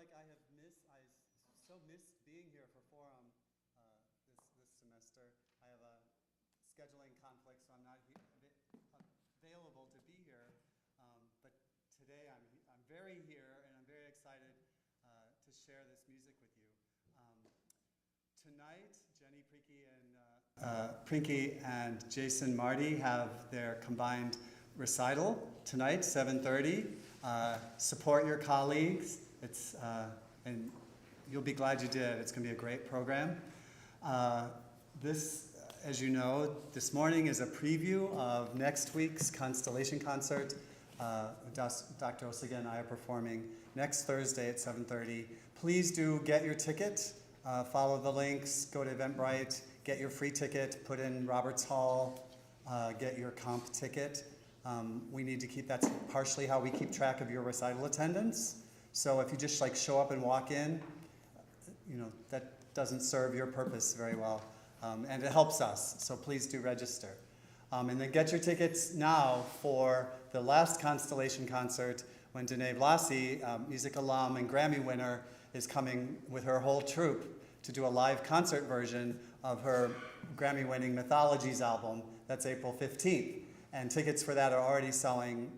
like I so missed being here for Forum this semester. I have a scheduling conflict, so I'm not available to be here. But today I'm very here, and I'm very excited to share this music with you. Tonight, Jenny Prinky and Jason Marty have their combined recital tonight, 7:30. Support your colleagues. And you'll be glad you did. It's going to be a great program. This, as you know, this morning is a preview of next week's Constellation concert. Dr. Osuga and I are performing next Thursday at 7:30. Please do get your ticket. Follow the links. Go to Eventbrite. Get your free ticket. Put in Roberts Hall. Get your comp ticket. We need to keep, that's partially how we keep track of your recital attendance. So if you just show up and walk in, that doesn't serve your purpose very well. And it helps us, so please do register. And then get your tickets now for the last Constellation concert when Danae Blasi, music alum and Grammy winner, is coming with her whole troupe to do a live concert version of her Grammy-winning Mythologies album. That's April 15th. And tickets for that are already selling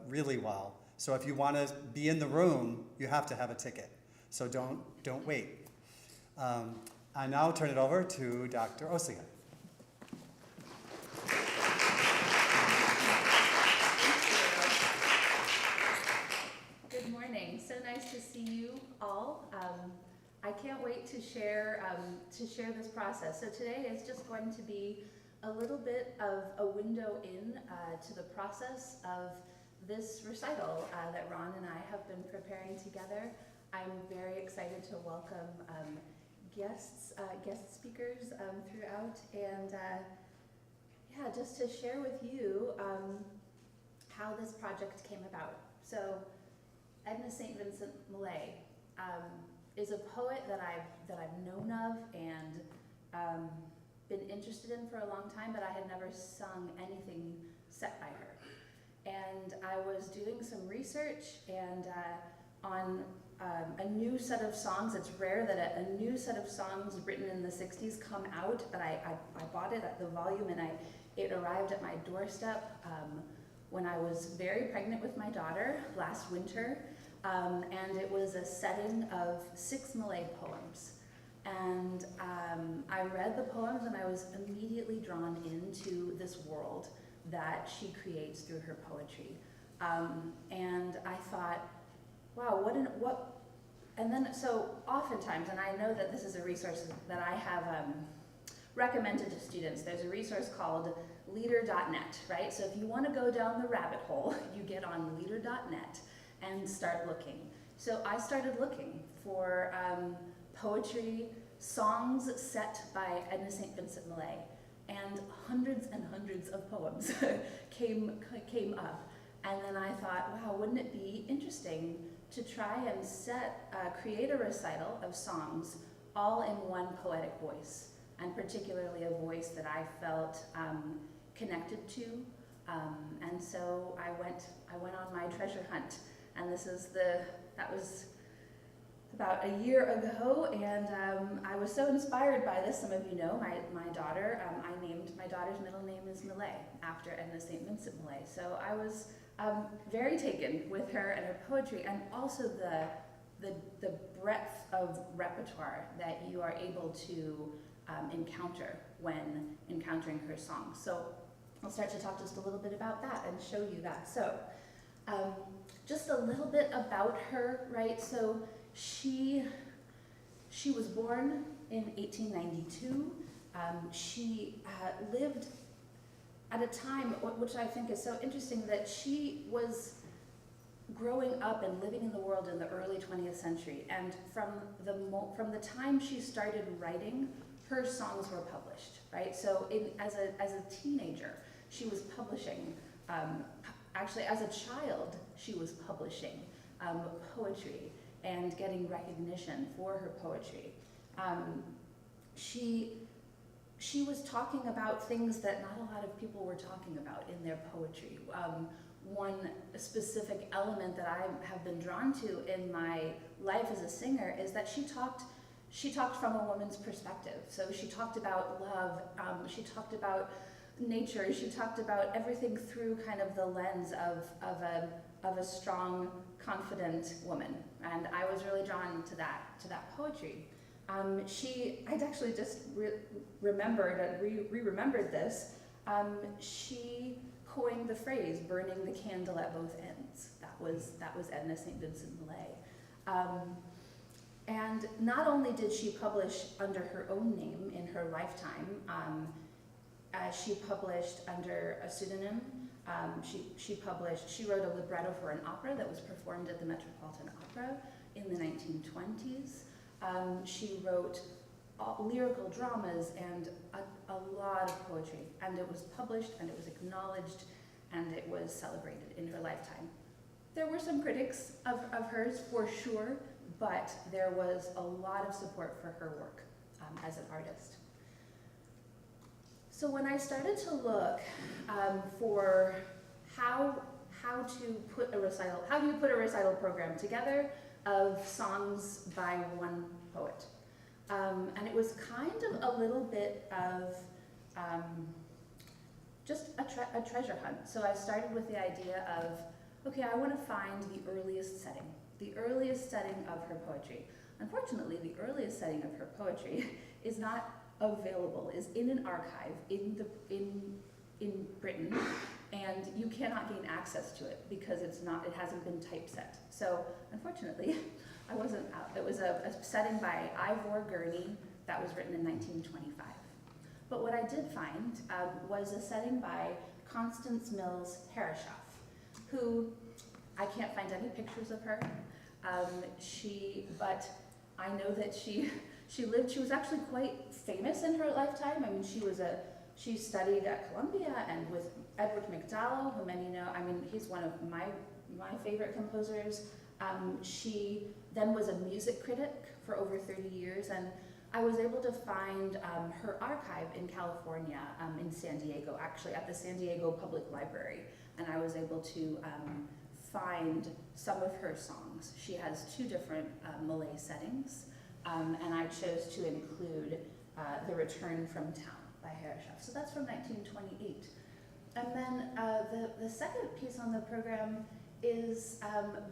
really well. So if you want to be in the room, you have to have a ticket. So don't wait. I now turn it over to Dr. Osuga. Good morning. So nice to see you all. I can't wait to share this process. So today is just going to be a little bit of a window in to the process of this recital that Ron and I have been preparing together. I'm very excited to welcome guest speakers throughout, and just to share with you how this project came about. So Edna St. Vincent Millay is a poet that I've known of and been interested in for a long time, but I had never sung anything set by her. And I was doing some research and on a new set of songs. It's rare that a new set of songs written in the 60s come out, but I bought it at the volume, and it arrived at my doorstep when I was very pregnant with my daughter last winter, and it was a setting of 6 Millay poems. And I read the poems, and I was immediately drawn into this world that she creates through her poetry. And I thought, wow, and then, so oftentimes, and I know that this is a resource that I have recommended to students, there's a resource called leader.net, right? So if you want to go down the rabbit hole, you get on leader.net and start looking. So I started looking for poetry, songs set by Edna St. Vincent Millay, and hundreds of poems came up. And then I thought, wow, wouldn't it be interesting to try and create a recital of songs all in one poetic voice, and particularly a voice that I felt connected to. And so I went on my treasure hunt, and that was about a year ago, and I was so inspired by this. Some of you know my daughter. I named my daughter's middle name is Millay after Edna St. Vincent Millay. So I was very taken with her and her poetry, and also the breadth of repertoire that you are able to encounter when encountering her songs. So I'll start to talk just a little bit about that and show you that. So just a little bit about her, right? So she was born in 1892. She lived at a time, which I think is so interesting, that she was growing up and living in the world in the early 20th century. And from the time she started writing, her songs were published, right? So as a teenager, she was publishing, actually as a child, she was publishing poetry and getting recognition for her poetry. She was talking about things that not a lot of people were talking about in their poetry. One specific element that I have been drawn to in my life as a singer is that she talked from a woman's perspective. So she talked about love, she talked about nature, she talked about everything through kind of the lens of a strong, confident woman. And I was really drawn to that poetry. I'd actually just remembered and remembered this. She coined the phrase "burning the candle at both ends." That was Edna St. Vincent Millay. And not only did she publish under her own name in her lifetime, she published under a pseudonym. She wrote a libretto for an opera that was performed at the Metropolitan Opera in the 1920s. She wrote lyrical dramas and a lot of poetry, and it was published and it was acknowledged and it was celebrated in her lifetime. There were some critics of hers for sure, but there was a lot of support for her work as an artist. So when I started to look for how do you put a recital program together of songs by one poet, and it was kind of a little bit of just a treasure hunt. So I started with the idea of, okay, I want to find the earliest setting of her poetry. Unfortunately, the earliest setting of her poetry is not available, is in an archive in Britain, and you cannot gain access to it because it hasn't been typeset. So unfortunately, I wasn't out. It was a setting by Ivor Gurney that was written in 1925. But what I did find was a setting by Constance Mills Herreshoff, who I can't find any pictures of her. But I know that she was actually quite famous in her lifetime. I mean, she studied at Columbia and with Edward McDowell, who many know. I mean, he's one of my favorite composers. She then was a music critic for over 30 years, and I was able to find her archive in California, in San Diego, actually at the San Diego Public Library, and I was able to find some of her songs. She has two different Millay settings, and I chose to include The Return from Town by Herreshoff. So that's from 1928. And then the second piece on the program is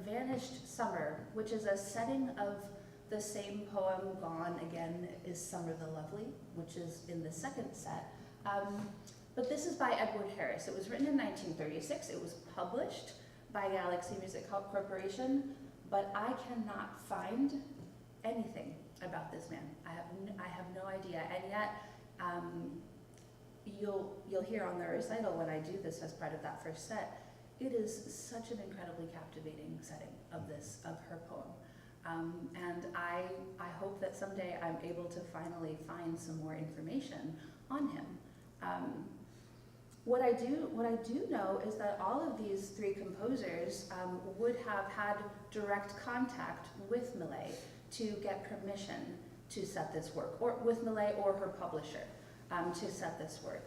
Vanished Summer, which is a setting of the same poem, Gone Again is Summer the Lovely, which is in the second set. But this is by Edward Harris. It was written in 1936. It was published by Galaxy Music Corporation, but I cannot find anything about this man. I have no idea, and yet you'll hear on the recital when I do this as part of that first set. It is such an incredibly captivating setting of her poem, and I hope that someday I'm able to finally find some more information on him. What I do know is that all of these three composers would have had direct contact with Millay to get permission to set this work, or with Millay or her publisher to set this work.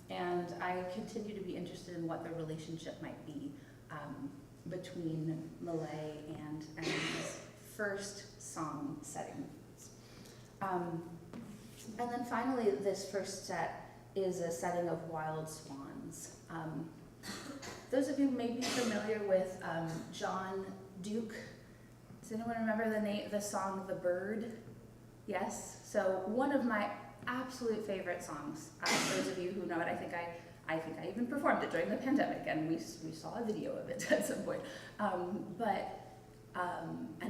And I continue to be interested in what the relationship might be between Millay and these first song settings. And then finally, this first set is a setting of Wild Swans. Those of you may be familiar with John Duke. Does anyone remember the song "The Bird"? Yes. So one of my absolute favorite songs. Those of you who know it, I think I even performed it during the pandemic, and we saw a video of it at some point. And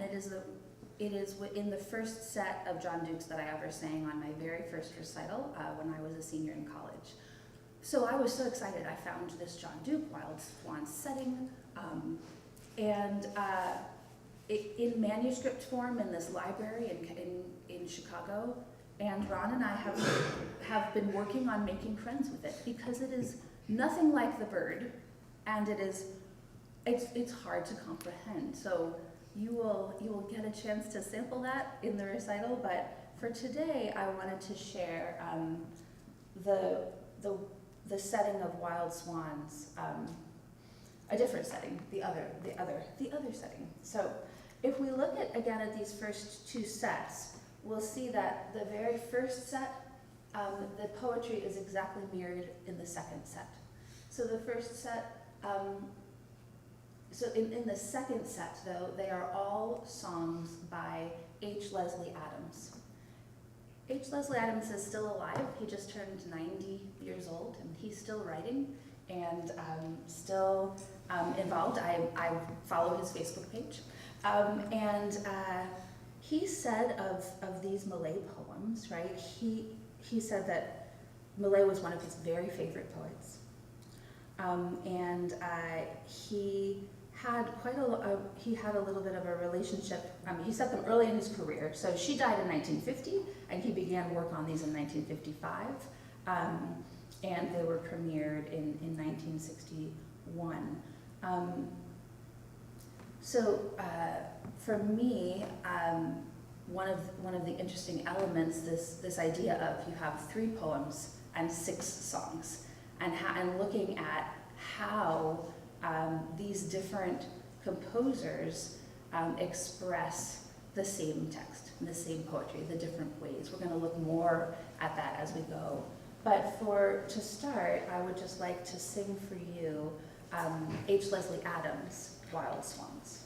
it is in the first set of John Duke's that I ever sang on my very first recital when I was a senior in college. So I was so excited. I found this John Duke Wild Swan setting, in manuscript form in this library in Chicago. And Ron and I have been working on making friends with it because it is nothing like The Bird, and it's hard to comprehend. So you will get a chance to sample that in the recital. But for today, I wanted to share the setting of Wild Swans, a different setting, the other setting. So If we look at, again, at these first two sets, we'll see that the very first set, the poetry is exactly mirrored in the second set. So the first set, so in the second set, though, they are all songs by H. Leslie Adams. H. Leslie Adams is still alive. He just turned 90 years old, and he's still writing and still involved. I follow his Facebook page. He said of these Malay poems, right, he said that Malay was one of his very favorite poets. He had he had a little bit of a relationship. He set them early in his career. So she died in 1950, and he began work on these in 1955, and they were premiered in 1961. For me, one of the interesting elements, this idea of you have 3 poems and 6 songs, and looking at how these different composers express the same text, the same poetry, the different ways. We're going to look more at that as we go. But to start, I would just like to sing for you H. Leslie Adams' Wild Swans.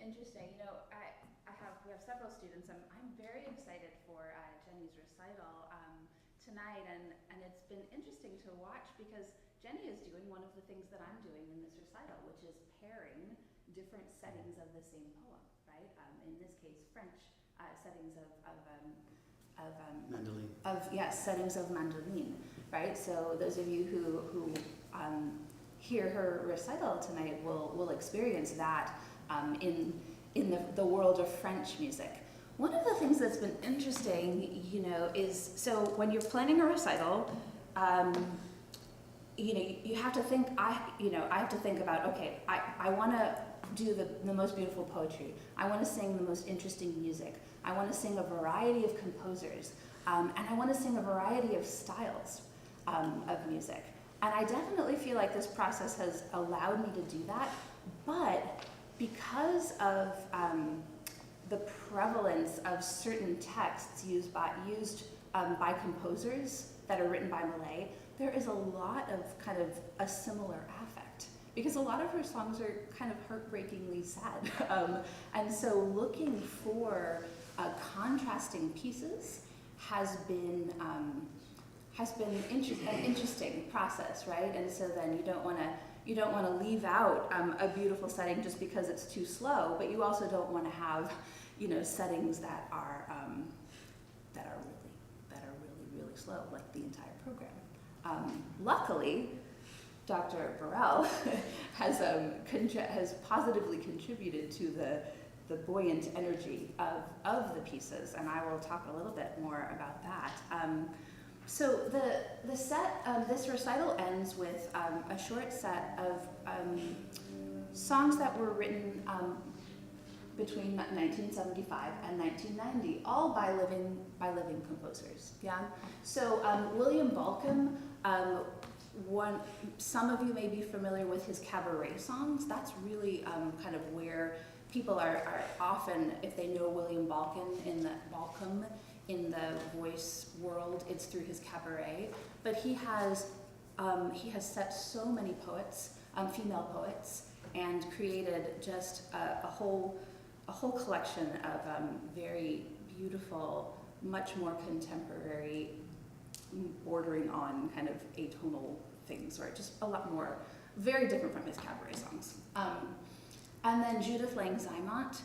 Interesting. We have several students. I'm very excited for Jenny's recital tonight, and it's been interesting to watch because Jenny is doing one of the things that I'm doing in this recital, which is pairing different settings of the same poem, right? In this case, French settings of Mandolin. Settings of mandolin, right? So those of you who hear her recital tonight will experience that in the world of French music. One of the things that's been interesting, is so when you're planning a recital, you have to think. I have to think about, okay, I want to do the most beautiful poetry. I want to sing the most interesting music. I want to sing a variety of composers, and I want to sing a variety of styles of music. And I definitely feel like this process has allowed me to do that, but because of the prevalence of certain texts used by composers that are written by Malay, there is a lot of kind of a similar affect, because a lot of her songs are kind of heartbreakingly sad. And so looking for contrasting pieces has been an interesting process, right? And so then you don't want to leave out a beautiful setting just because it's too slow, but you also don't want to have settings that are really slow, like the entire program. Luckily, Dr. Burrell has positively contributed to the buoyant energy of the pieces, and I will talk a little bit more about that. So the set of this recital ends with a short set of songs that were written between 1975 and 1990, all by living composers. Yeah. So William Balcom, some of you may be familiar with his cabaret songs. That's really kind of where people are often, if they know William Balcom in the voice world, it's through his cabaret. But he has set so many poets, female poets, and created just a whole collection of very beautiful, much more contemporary, bordering on kind of atonal things, or just a lot more, very different from his cabaret songs. And then Judith Lang-Zymont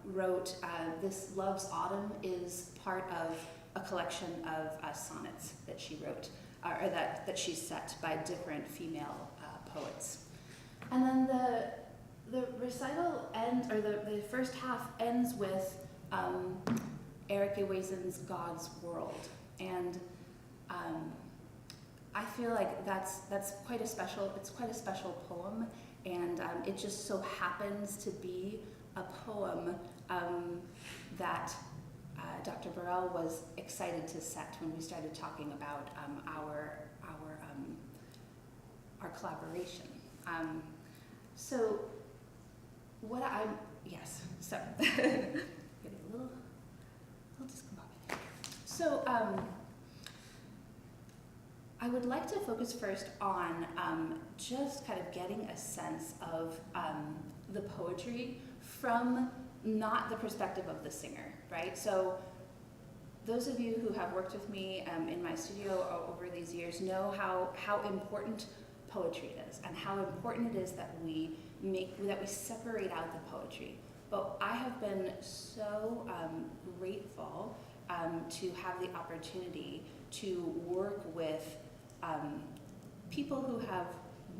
wrote, this Love's Autumn is part of a collection of sonnets that she wrote, or that she set by different female poets. And then the recital ends, or the first half ends with Eric Ewazen's God's World. And I feel like that's quite a special poem, and it just so happens to be a poem that Dr. Burrell was excited to set when we started talking about our collaboration. So getting a little discombobulated. So I would like to focus first on just kind of getting a sense of the poetry from not the perspective of the singer, right? So those of you who have worked with me in my studio over these years know how important poetry is, and how important it is that we separate out the poetry. But I have been so grateful to have the opportunity to work with people who have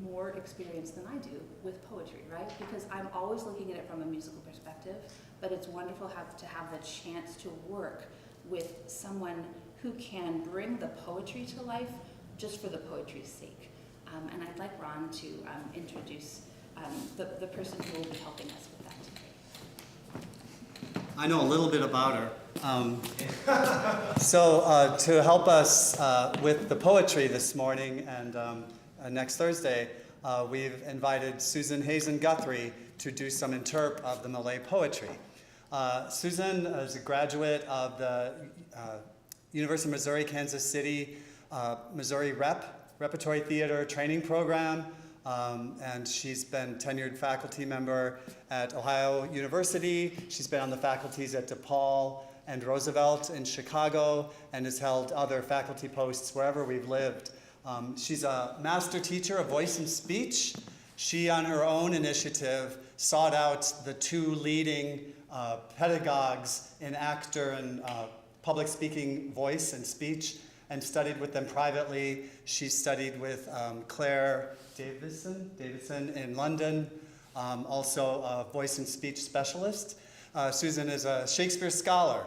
more experience than I do with poetry, right? Because I'm always looking at it from a musical perspective, but it's wonderful to have the chance to work with someone who can bring the poetry to life just for the poetry's sake. And I'd like Ron to introduce the person who will be helping us with that today. I know a little bit about her. So to help us with the poetry this morning and next Thursday, we've invited Susan Hazen Guthrie to do some interp of the Malay poetry. Susan is a graduate of the University of Missouri, Kansas City, Missouri Repertory Theater Training Program, and she's been tenured faculty member at Ohio University. She's been on the faculties at DePaul and Roosevelt in Chicago, and has held other faculty posts wherever we've lived. She's a master teacher of voice and speech. She, on her own initiative, sought out the two leading pedagogues in actor and public speaking voice and speech, and studied with them privately. She studied with Claire Davidson in London, also a voice and speech specialist. Susan is a Shakespeare scholar,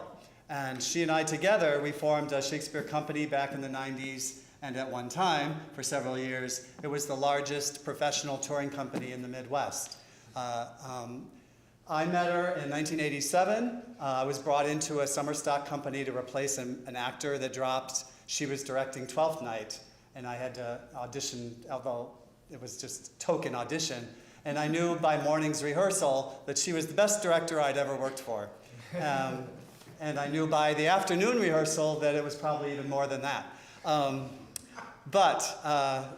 and she and I together, we formed a Shakespeare company back in the 90s, and at one time, for several years, it was the largest professional touring company in the Midwest. I met her in 1987. I was brought into a summer stock company to replace an actor that dropped. She was directing Twelfth Night, and I had to audition, although it was just token audition. And I knew by morning's rehearsal that she was the best director I'd ever worked for. And I knew by the afternoon rehearsal that it was probably even more than that.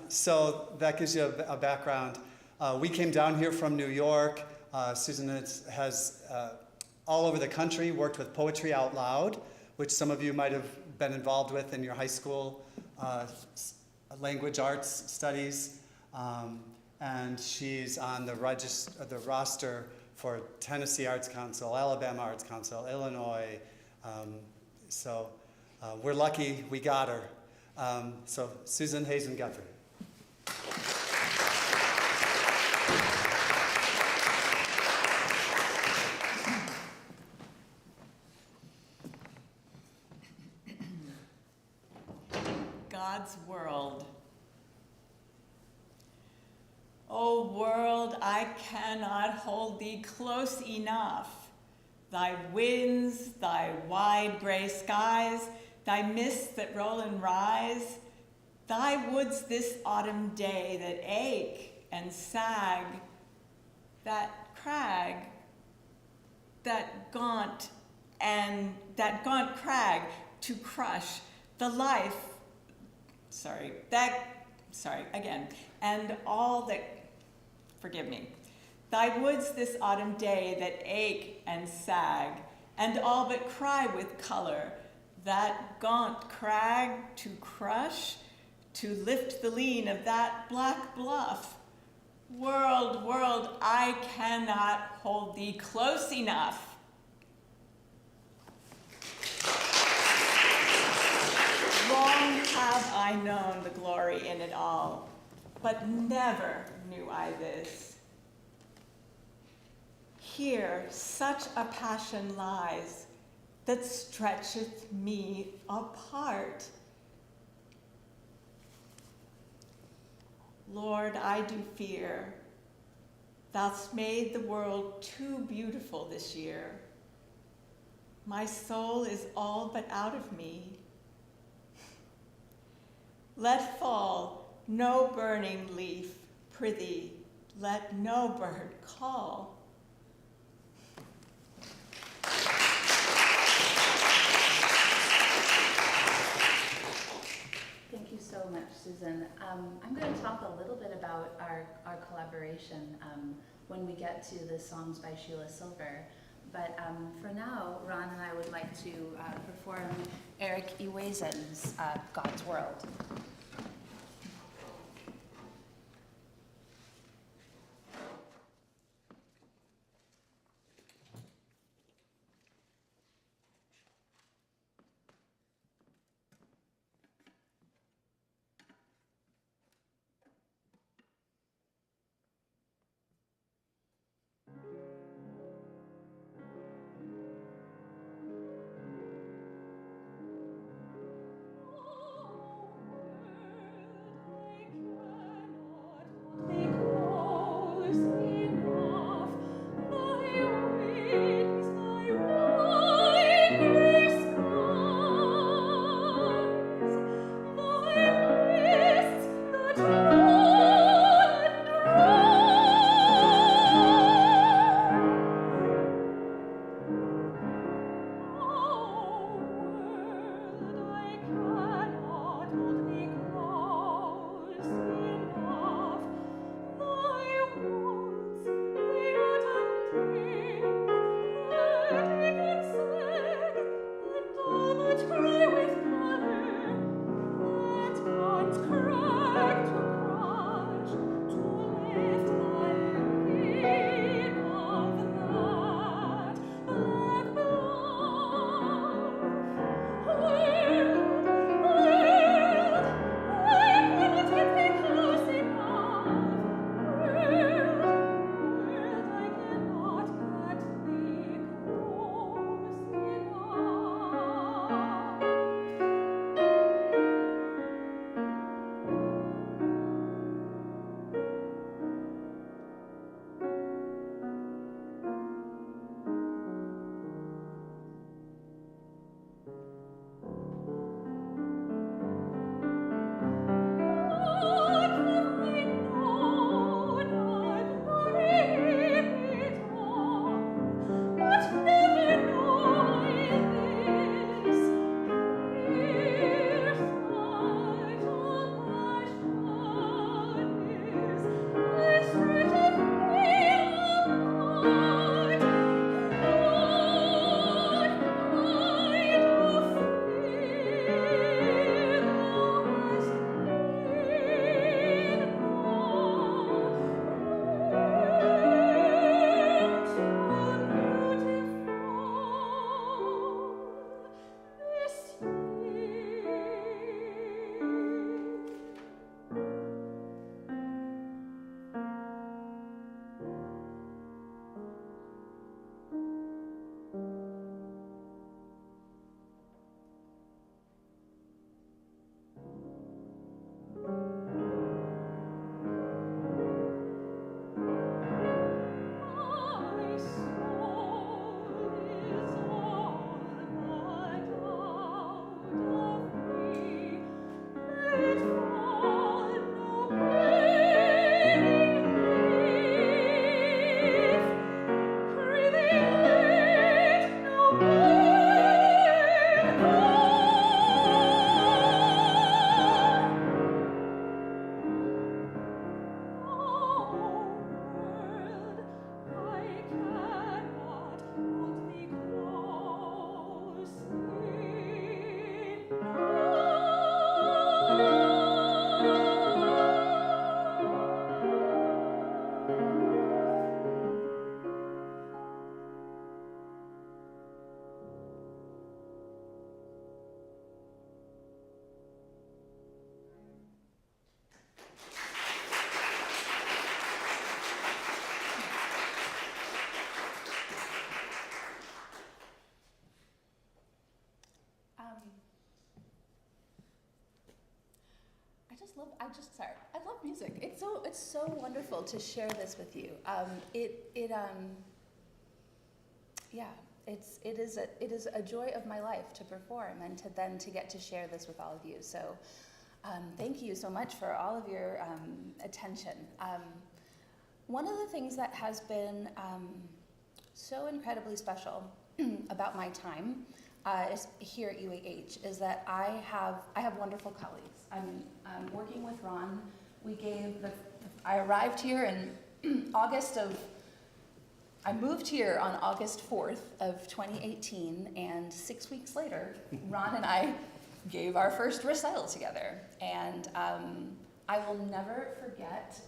So that gives you a background. We came down here from New York. Susan has all over the country worked with Poetry Out Loud, which some of you might have been involved with in your high school language arts studies. And she's on the roster for Tennessee Arts Council, Alabama Arts Council, Illinois. We're lucky we got her. So Susan Hazen Guthrie. God's world. O world, I cannot hold thee close enough. Thy winds, thy wide gray skies, thy mists that roll and rise, thy woods this autumn day that ache and sag, that crag, that gaunt crag to crush the life, and all that, forgive me. Thy woods this autumn day that ache and sag, and all but cry with color, that gaunt crag to crush, to lift the lean of that black bluff. World, world, I cannot hold thee close enough. Long have I known the glory in it all, but never knew I this. Here such a passion lies that stretcheth me apart. Lord, I do fear thou'st made the world too beautiful this year. My soul is all but out of me. Let fall no burning leaf, prithee, let no bird call. Thank you so much, Susan. I'm going to talk a little bit about our collaboration when we get to the songs by Sheila Silver. But for now, Ron and I would like to perform Eric Iwezen's God's World. I love music. It's so wonderful to share this with you. It is a joy of my life to perform and to get to share this with all of you. So thank you so much for all of your attention. One of the things that has been so incredibly special about my time is here at UAH is that I have wonderful colleagues. I'm working with Ron. I arrived here in I moved here on August 4th of 2018, and 6 weeks later, Ron and I gave our first recital together. And I will never forget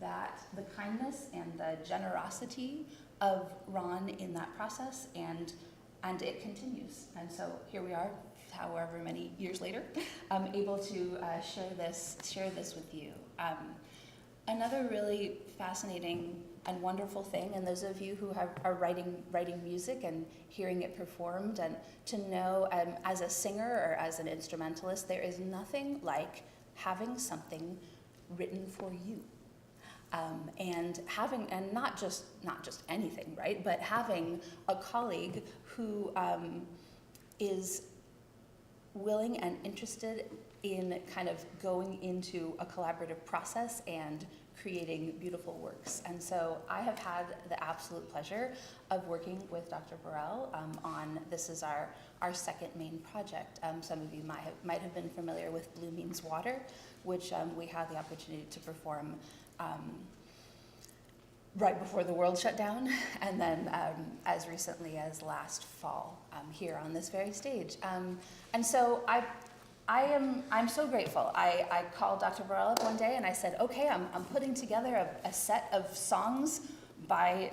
that the kindness and the generosity of Ron in that process, and it continues. And so here we are, however many years later, able to share this with you. Another really fascinating and wonderful thing, and those of you who are writing music and hearing it performed, and to know as a singer or as an instrumentalist, there is nothing like having something written for you. And not just anything, right? But having a colleague who is willing and interested in kind of going into a collaborative process and creating beautiful works. And so I have had the absolute pleasure of working with Dr. Burrell on, this is our second main project. Some of you might have been familiar with Blue Means Water, which we had the opportunity to perform right before the world shut down, and then as recently as last fall here on this very stage. And so I'm so grateful. I called Dr. Burrell up one day and I said, okay, I'm putting together a set of songs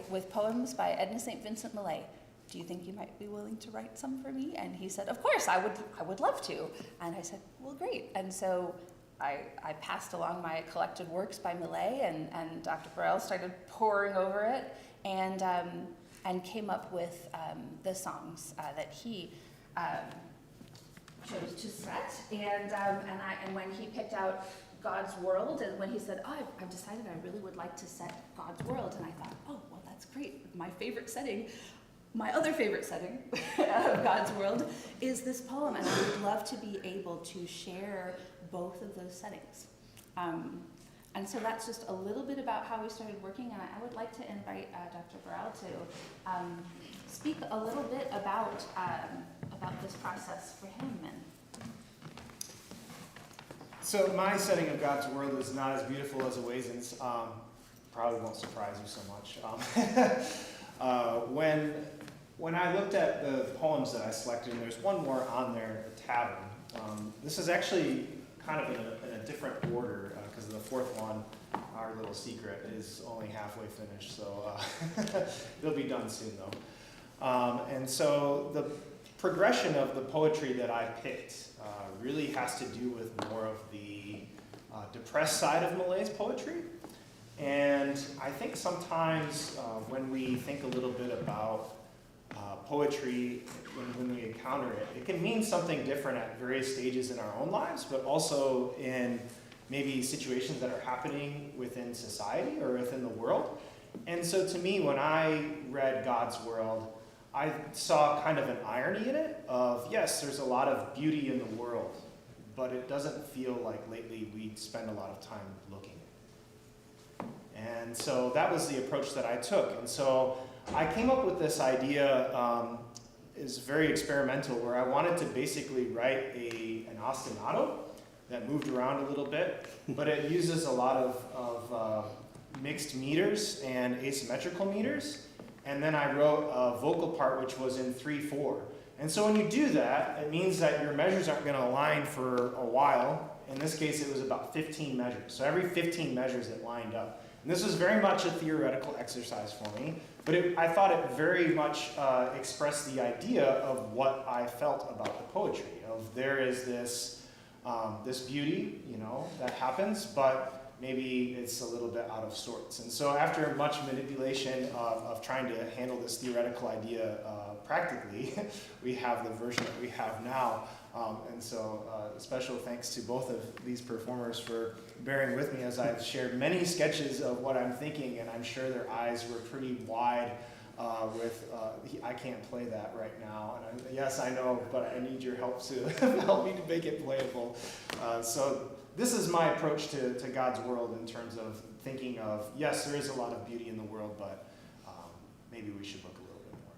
with poems by Edna St. Vincent Millay. Do you think you might be willing to write some for me? And he said, of course, I would love to. And I said, well, great. And so I passed along my collected works by Millay, and Dr. Burrell started poring over it and came up with the songs that he chose to set. And when he picked out God's World, and when he said, oh, I've decided I really would like to set God's World, and I thought, oh, well, that's great. My other favorite setting of God's World is this poem, and I would love to be able to share both of those settings. And so that's just a little bit about how we started working, and I would like to invite Dr. Burrell to speak a little bit about this process for him. So my setting of God's World is not as beautiful as Oasin's. Probably won't surprise you so much. When I looked at the poems that I selected, and there's one more on there, The Tavern. This is actually kind of in a different order, because the fourth one, Our Little Secret, is only halfway finished, so it'll be done soon though. And so the progression of the poetry that I picked really has to do with more of the depressed side of Millay's poetry. And I think sometimes when we think a little bit about poetry, when we encounter it, it can mean something different at various stages in our own lives, but also in maybe situations that are happening within society or within the world. And so to me, when I read God's World, I saw kind of an irony in it of, yes, there's a lot of beauty in the world, but it doesn't feel like lately we spend a lot of time looking. And so that was the approach that I took. And so I came up with this idea, is very experimental, where I wanted to basically write an ostinato that moved around a little bit, but it uses a lot of mixed meters and asymmetrical meters. And then I wrote a vocal part which was in 3/4. And so when you do that, it means that your measures aren't going to align for a while. In this case, it was about 15 measures. So every 15 measures it lined up. And this was very much a theoretical exercise for me, but I thought it very much expressed the idea of what I felt about the poetry. Of there is this beauty, that happens, but maybe it's a little bit out of sorts. And so after much manipulation of trying to handle this theoretical idea practically we have the version that we have now. And so special thanks to both of these performers for bearing with me as I've shared many sketches of what I'm thinking, and I'm sure their eyes were pretty wide I can't play that right now. And yes, I know, but I need your help to help me to make it playable. So this is my approach to God's world in terms of thinking of, yes, there is a lot of beauty in the world, but maybe we should look a little bit more.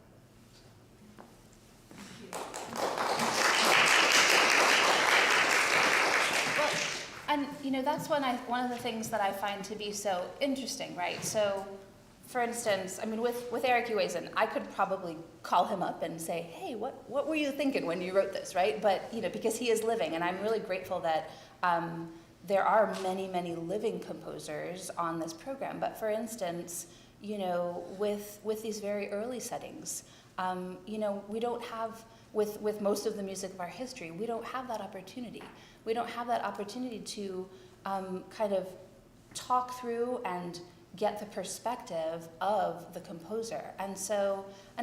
And that's one of the things that I find to be so interesting, right? So, for instance, with Eric Uezen, I could probably call him up and say, hey, what were you thinking when you wrote this, right? But because he is living, and I'm really grateful that there are many, many living composers on this program. But for instance, with these very early settings, we don't have, with most of the music of our history, we don't have that opportunity. We don't have that opportunity to kind of talk through and get the perspective of the composer. And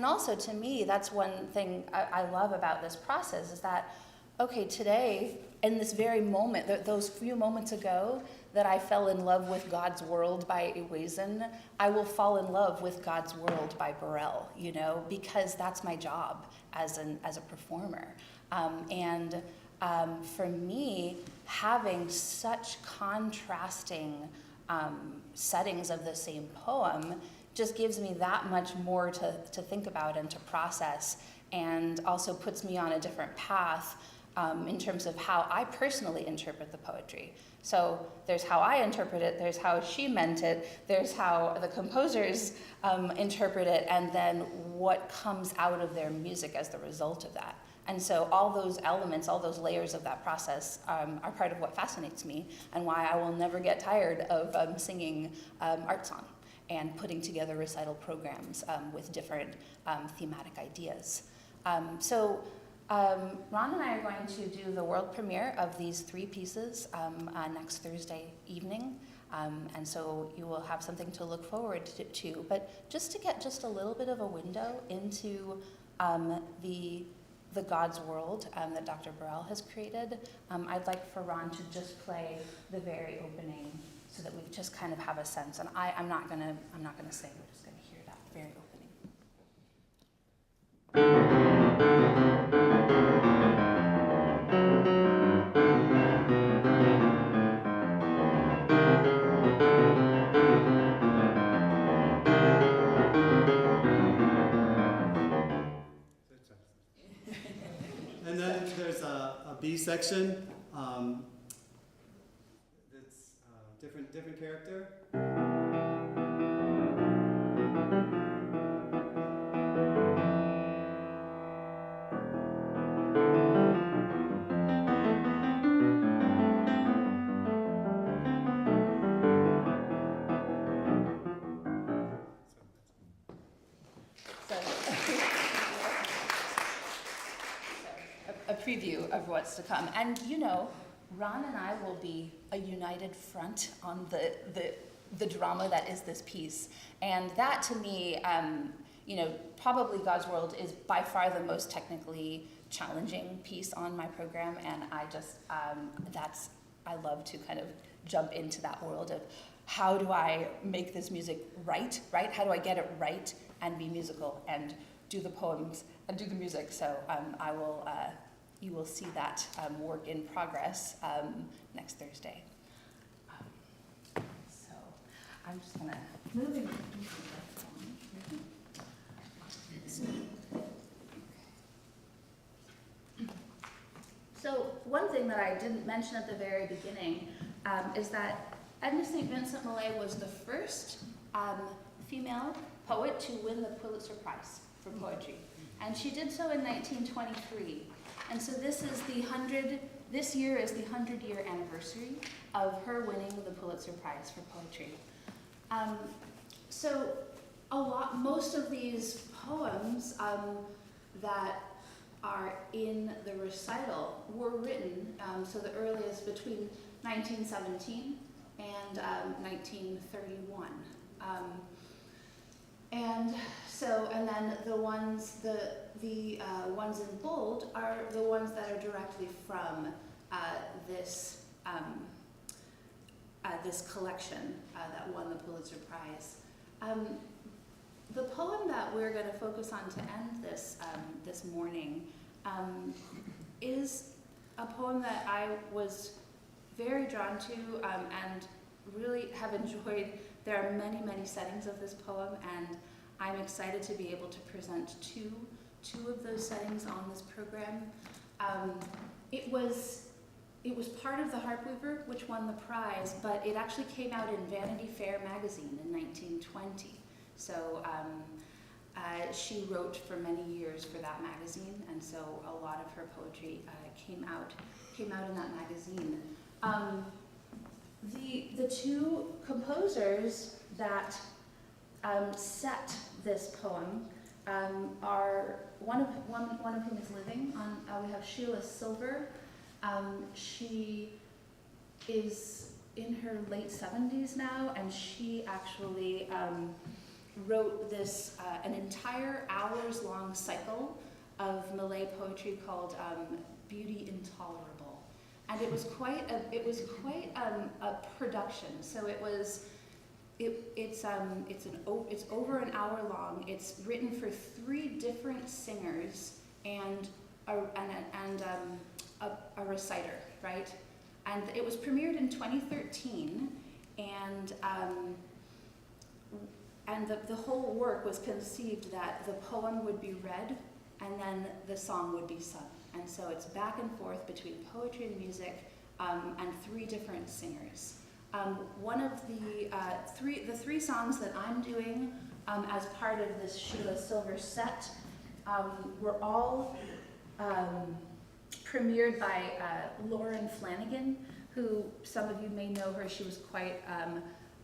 also to me, that's one thing I love about this process is that, okay, today, in this very moment, those few moments ago that I fell in love with God's World by Uezen, I will fall in love with God's World by Burrell, because that's my job as a performer. For me, having such contrasting settings of the same poem just gives me that much more to think about and to process, and also puts me on a different path in terms of how I personally interpret the poetry. So there's how I interpret it, there's how she meant it, there's how the composers interpret it, and then what comes out of their music as the result of that. And so all those elements, all those layers of that process are part of what fascinates me, and why I will never get tired of singing art song and putting together recital programs with different thematic ideas. Ron and I are going to do the world premiere of these 3 pieces next Thursday evening. And so you will have something to look forward to. But just to get just a little bit of a window into the God's world that Dr. Burrell has created, I'd like for Ron to just play the very opening so that we just kind of have a sense. And I'm not gonna sing, we're just gonna hear that very opening. And then there's a B section that's different character. A preview of what's to come. And Ron and I will be a united front on the drama that is this piece. And that to me, probably God's World is by far the most technically challenging piece on my program. And I just, I love to kind of jump into that world of how do I make this music right? How do I get it right and be musical and do the poems and do the music? So you will see that work in progress next Thursday. So I'm just gonna move in. So one thing that I didn't mention at the very beginning is that Edna St. Vincent Millay was the first female poet to win the Pulitzer Prize for poetry. And she did so in 1923. And so this year is the 100-year anniversary of her winning the Pulitzer Prize for poetry. So most of these poems that are in the recital were written, so the earliest between 1917 and 1931. And so, and then the ones ones in bold are the ones that are directly from this this collection that won the Pulitzer Prize. The poem that we're going to focus on to end this this morning is a poem that I was very drawn to and really have enjoyed. There are many, many settings of this poem, and I'm excited to be able to present two of those settings on this program. It was part of the Harp Weaver, which won the prize, but it actually came out in Vanity Fair magazine in 1920. So she wrote for many years for that magazine, and so a lot of her poetry came out in that magazine. The two composers that set this poem are one of whom is living. We have Sheila Silver. She is in her late 70s now, and she actually wrote this an entire hours-long cycle of Malay poetry called "Beauty Intolerable," and it was quite a production. So it's over an hour long. It's written for 3 different singers and a reciter, right? And it was premiered in 2013, and the whole work was conceived that the poem would be read and then the song would be sung. And so it's back and forth between poetry and music and 3 different singers. One of the three songs that I'm doing as part of this Sheila Silver set were all premiered by Lauren Flanagan, who some of you may know her. She was quite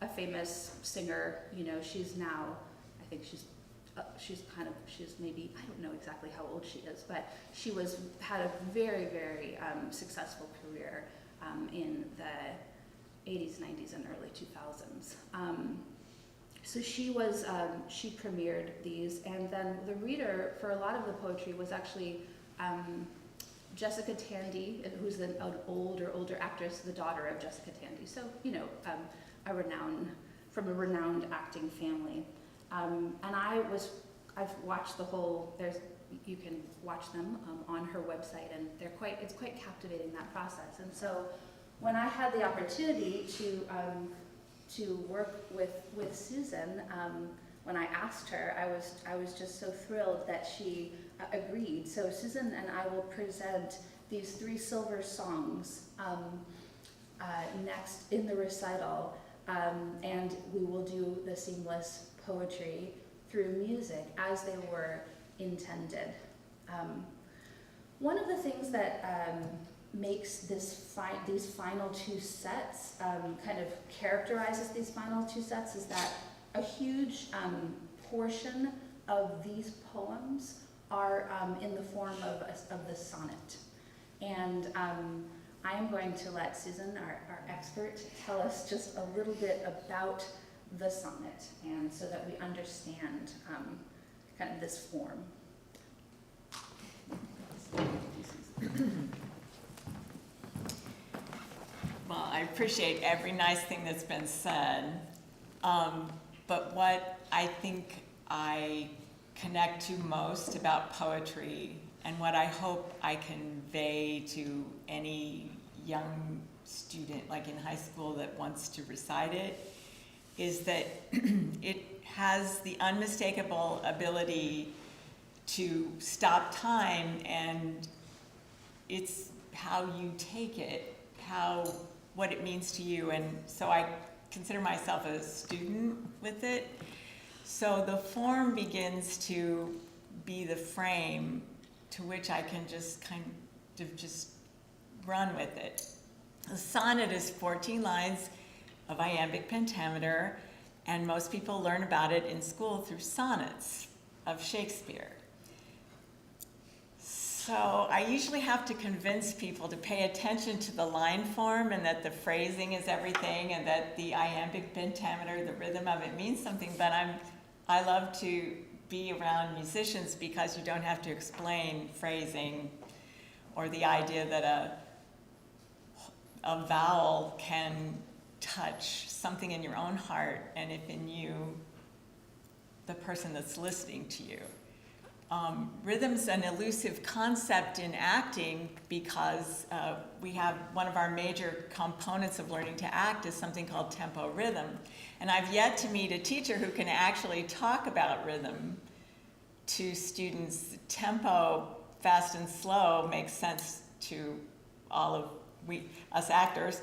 a famous singer. You know, she's now, I think she's maybe, I don't know exactly how old she is, but she had a very, very successful career in the 80s, 90s, and early 2000s. So she premiered these, and then the reader for a lot of the poetry was actually Jessica Tandy, who's an older actress, the daughter of Jessica Tandy. So, you know, from a renowned acting family. And I've watched the whole, you can watch them on her website, and it's quite captivating, that process. And so when I had the opportunity to work with Susan, when I asked her, I was just so thrilled that she agreed. So Susan and I will present these 3 silver songs next in the recital, and we will do the seamless poetry through music as they were intended. One of the things that makes these final 2 sets, kind of characterizes these final 2 sets, is that a huge portion of these poems are in the form of the sonnet. And I am going to let Susan, our expert, tell us just a little bit about the sonnet, and so that we understand kind of this form. Well, I appreciate every nice thing that's been said, but what I think I connect to most about poetry, and what I hope I convey to any young student, like in high school, that wants to recite it, is that it has the unmistakable ability to stop time, and it's how you take it, what it means to you. And so I consider myself a student with it. So the form begins to be the frame to which I can just kind of just run with it. The sonnet is 14 lines of iambic pentameter, and most people learn about it in school through sonnets of Shakespeare. So I usually have to convince people to pay attention to the line form, and that the phrasing is everything, and that the iambic pentameter, the rhythm of it, means something, but I love to be around musicians because you don't have to explain phrasing or the idea that a vowel can touch something in your own heart, and if in you, the person that's listening to you. Rhythm's an elusive concept in acting because we have one of our major components of learning to act is something called tempo rhythm. And I've yet to meet a teacher who can actually talk about rhythm to students. Tempo, fast and slow, makes sense to all of us actors,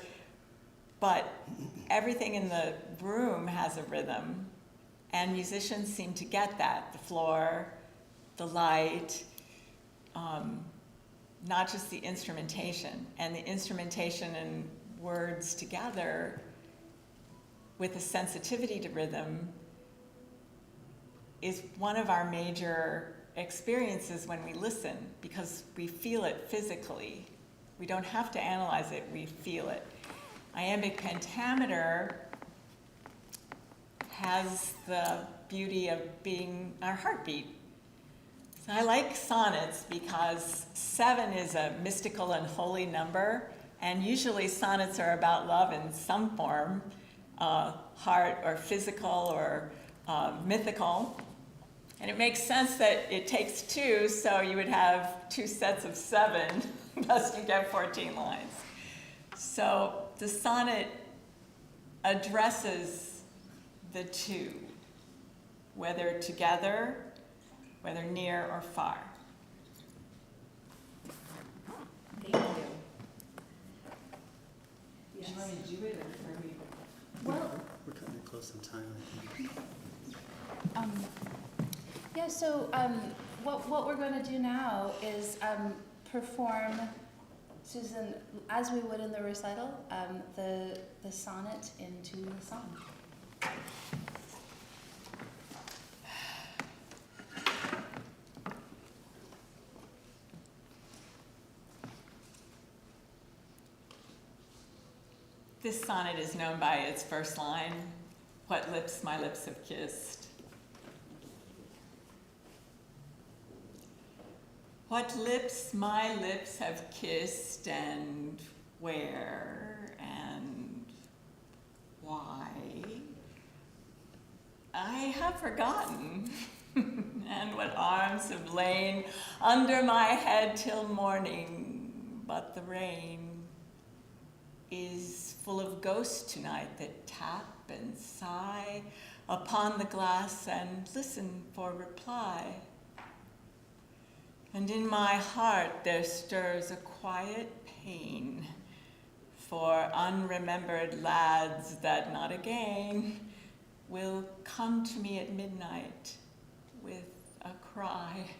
but everything in the room has a rhythm, and musicians seem to get that. The floor, the light, not just the instrumentation. And the instrumentation and words together with a sensitivity to rhythm is one of our major experiences when we listen, because we feel it physically. We don't have to analyze it, we feel it. Iambic pentameter has the beauty of being our heartbeat. So I like sonnets because 7 is a mystical and holy number, and usually sonnets are about love in some form, heart or physical or mythical. And it makes sense that it takes 2, so you would have 2 sets of 7, thus you get 14 lines. So the sonnet addresses the 2, whether together, whether near or far. Thank you. Do you want me to do it or are we? Well, We're cutting it close in time, I think. yeah, so what we're going to do now is perform, Susan, as we would in the recital, the sonnet into the song. This sonnet is known by its first line, "What lips my lips have kissed." What lips my lips have kissed, and where and why, I have forgotten. And what arms have lain under my head till morning, but the rain is full of ghosts tonight that tap and sigh upon the glass and listen for reply. And in my heart there stirs a quiet pain for unremembered lads that not again will come to me at midnight with a cry.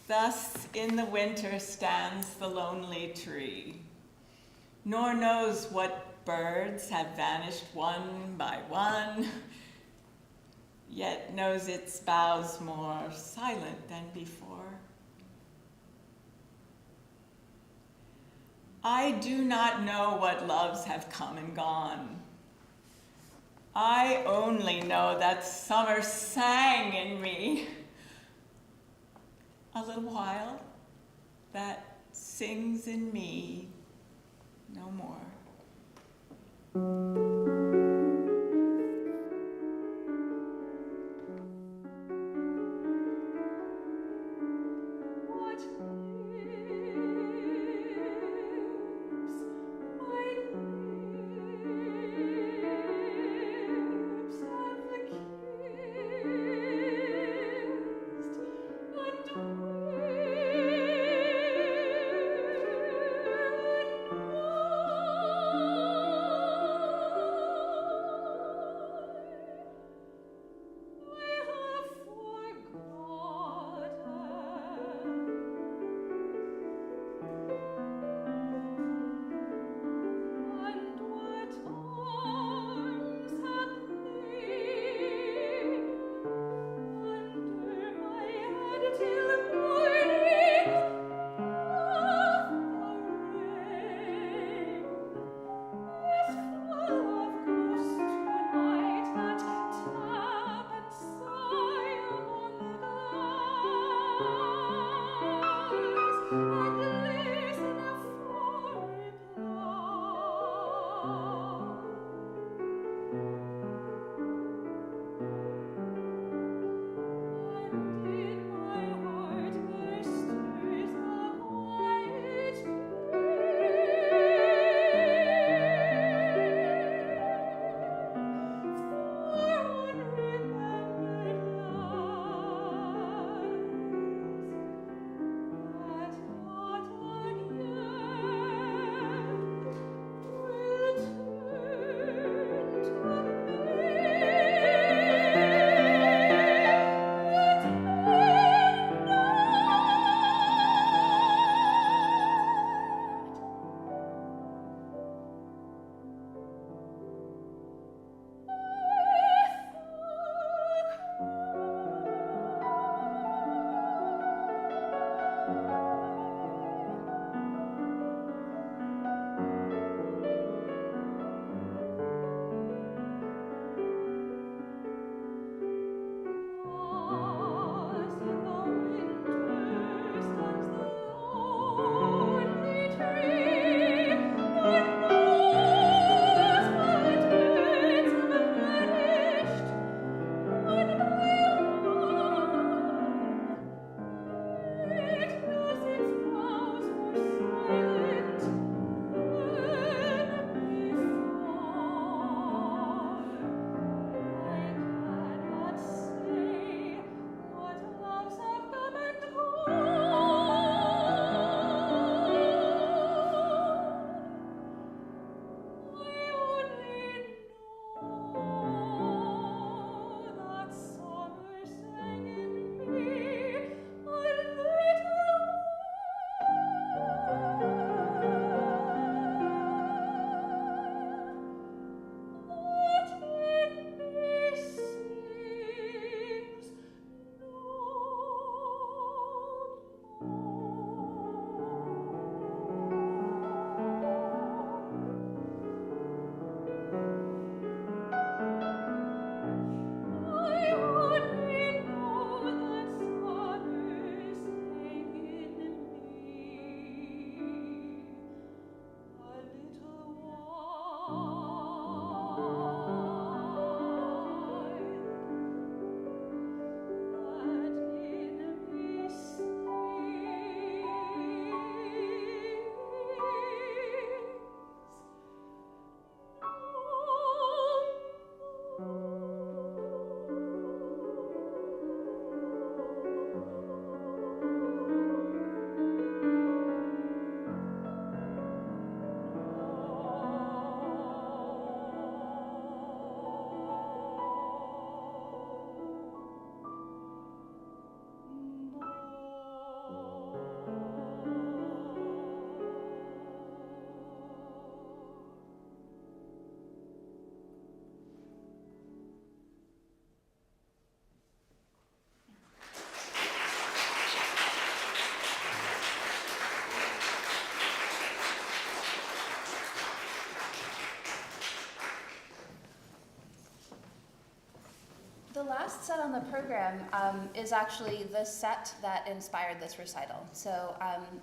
Thus in the winter stands the lonely tree, nor knows what birds have vanished one by one, yet knows its boughs more silent than before. I do not know what loves have come and gone. I only know that summer sang in me a little while, that sings in me no more. The last set on the program is actually the set that inspired this recital. So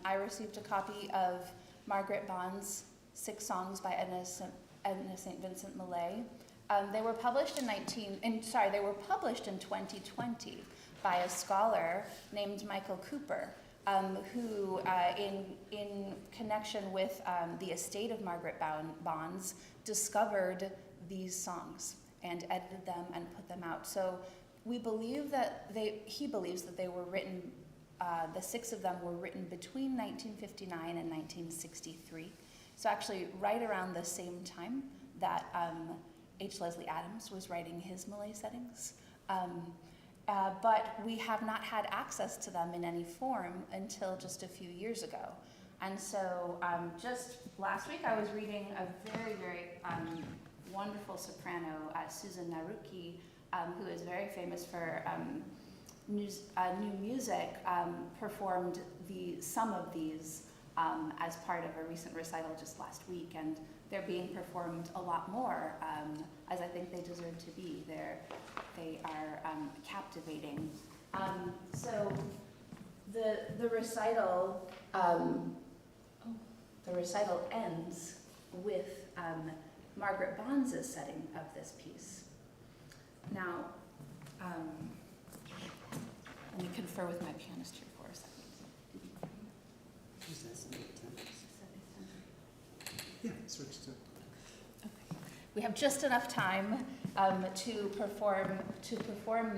I received a copy of Margaret Bond's 6 Songs by Edna St. Vincent Millay. They were published in 2020 by a scholar named Michael Cooper, who, in connection with the estate of Margaret Bonds, discovered these songs and edited them and put them out. So we believe that he believes that they were written, the 6 of them were written between 1959 and 1963. So actually right around the same time that H. Leslie Adams was writing his Millay settings. But we have not had access to them in any form until just a few years ago. And so just last week I was reading a very, very wonderful soprano, Susan Naruki, who is very famous for new music, performed some of these as part of a recent recital just last week, and they're being performed a lot more, as I think they deserve to be. They are captivating. So the recital ends with Margaret Bonds' setting of this piece. Now, let me confer with my pianist here for a second. Yeah, switch to. Okay. We have just enough time to perform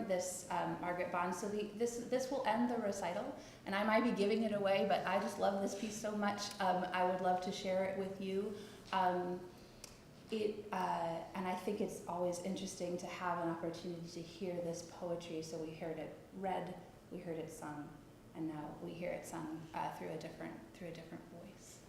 this Margaret Bonds. So this will end the recital, and I might be giving it away, but I just love this piece so much. I would love to share it with you. And I think it's always interesting to have an opportunity to hear this poetry. So we heard it read, we heard it sung, and now we hear it sung through a different voice.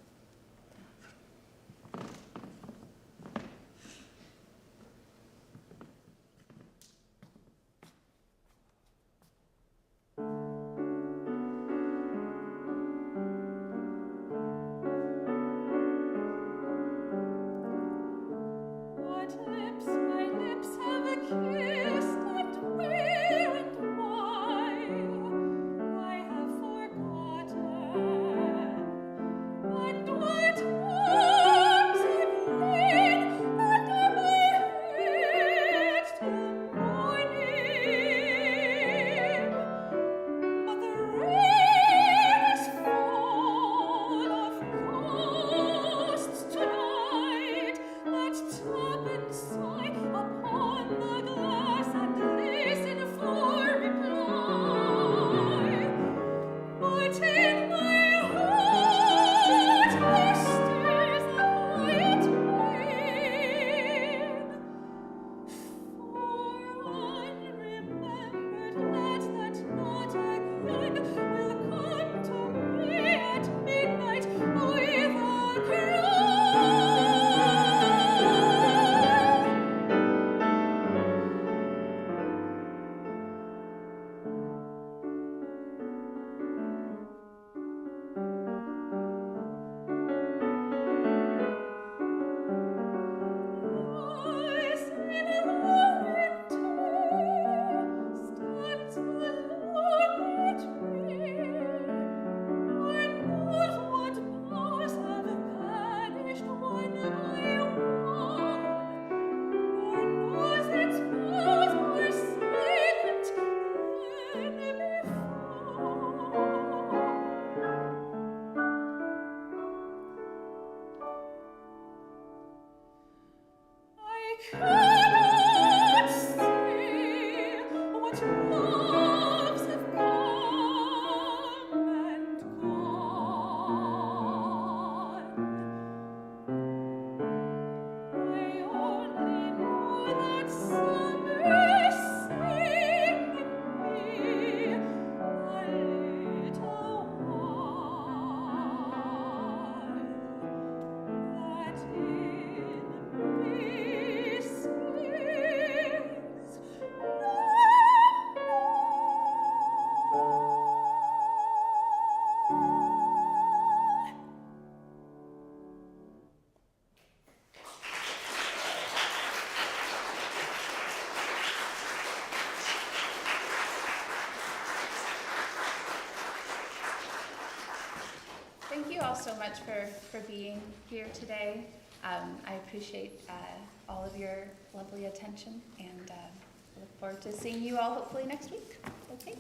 so much for being here today. I appreciate all of your lovely attention, and look forward to seeing you all hopefully next week. Okay?